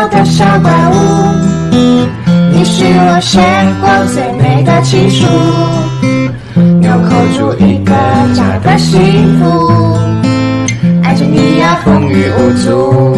的小怪物，你是我见过最美的情书，纽扣住一个家的幸福，爱着你呀，风雨无阻。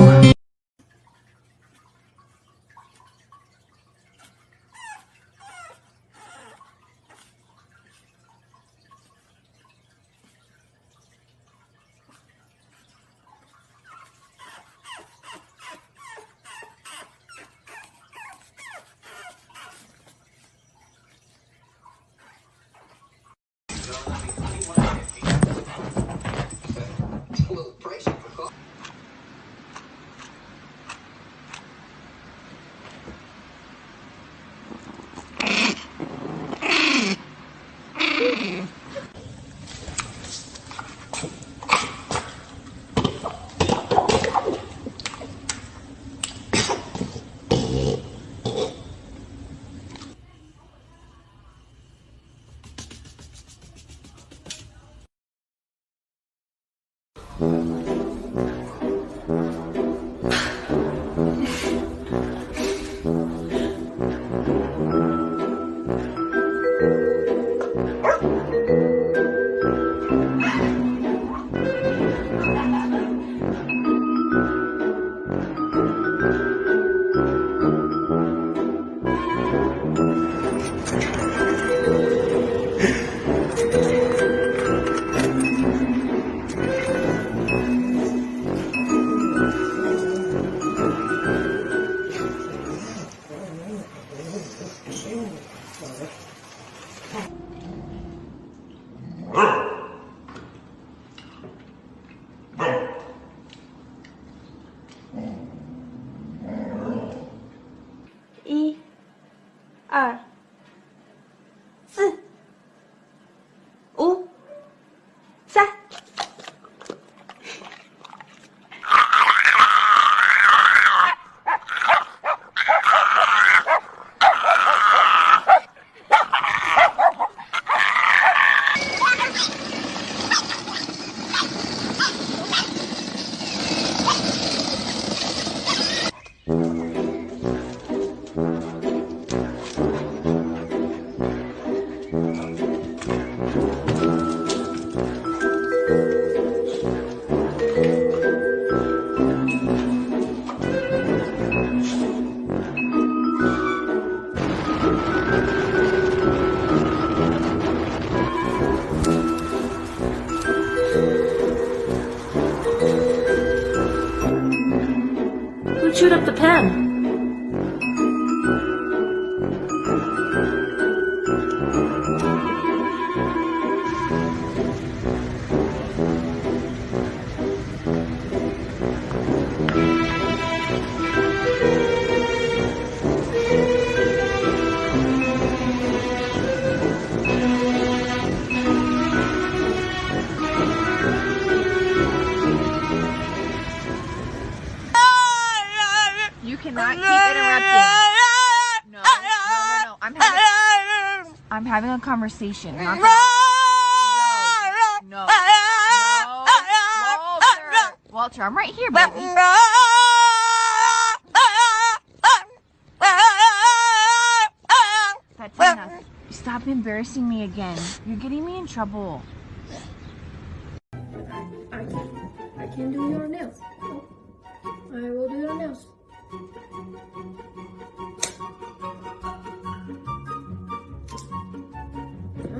1、2、4、5、3。Who chewed up the pen? You cannot keep interrupting. No. I'm having a conversation. Not no. Walter, I'm right here, baby. Tatiana, stop embarrassing me again. You're getting me in trouble. I can do your nails. I will do your nails.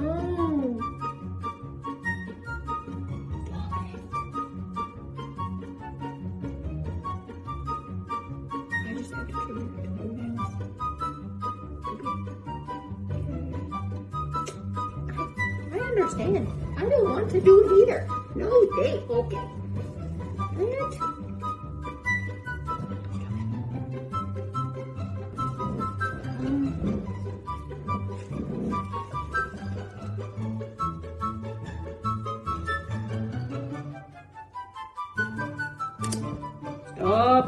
Oh. I just have to trim your toenails. I understand. I don't want to do it either. No, they okay. What? Stop.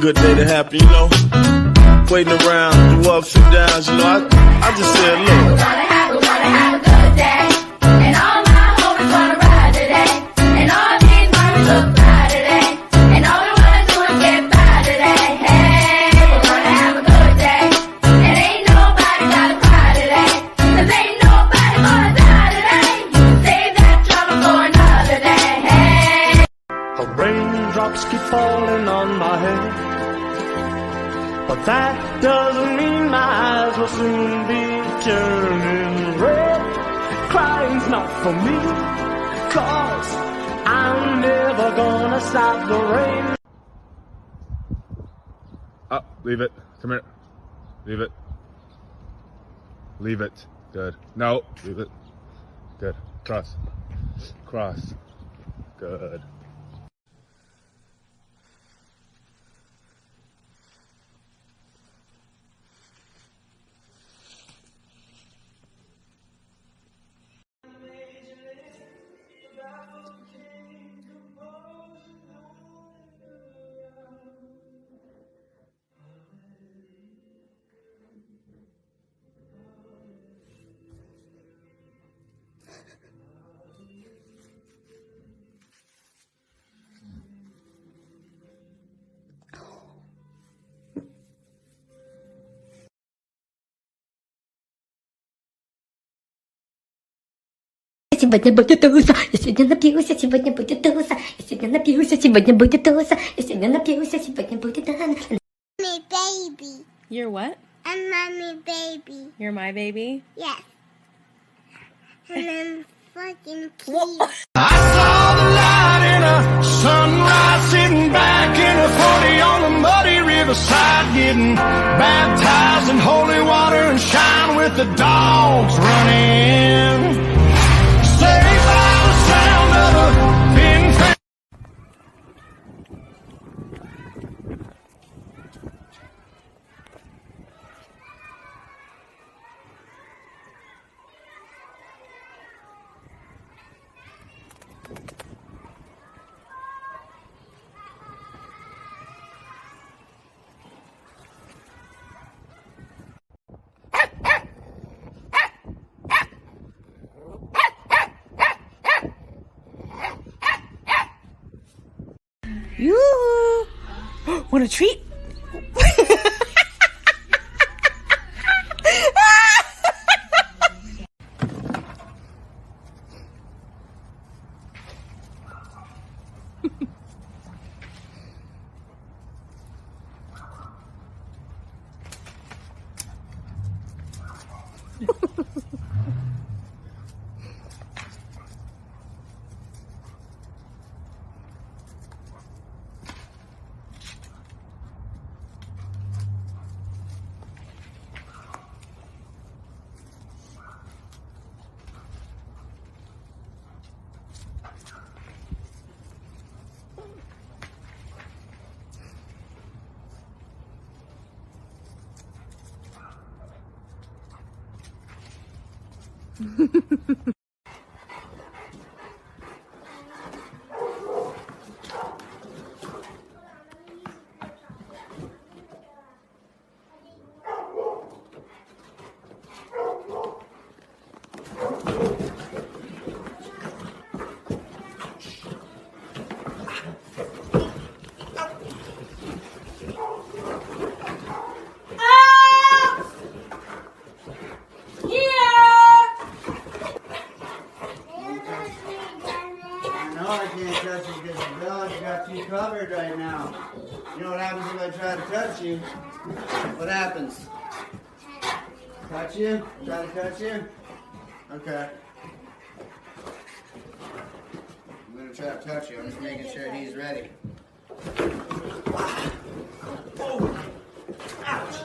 good day to happen, you know. Waiting around, the ups and downs, you know. I just said, look. We're gonna have a good day. And all my homies wanna ride today. And all these Barbies look fly today. And all we wanna do is get by today. Hey, we're gonna have a good day. And ain't nobody gotta cry today. 'Cause ain't nobody gonna die today. You can save that trouble for another day. Hey. Raindrops keep falling on my head, but that doesn't mean my eyes will soon be turning red. Crying's not for me, 'cause I'm never gonna stop the rain. Leave it. Come here. Leave it. Leave it. Good. No, leave it. Good. Cross. Cross. Good. Сегодня будет туса, я сегодня напьюся, сегодня будет туса, я сегодня напьюся, сегодня будет туса, я сегодня напьюся, сегодня будет туса. My baby. You're what? I'm mommy baby. You're my baby? Yes. And I'm fucking cute. I saw the light in a sunrise, sitting back in a 40 on the muddy riverside, getting baptized in holy water and shine with the dogs running. Saved by the sound of a pin fan. Yoo-hoo! Want a treat? No, I can't touch you because the dog's got you covered right now. You know what happens if I try to touch you? What happens? Touch you? Try to touch you? Okay. I'm going to try to touch you. I'm just making sure he's ready. Oh! Ouch!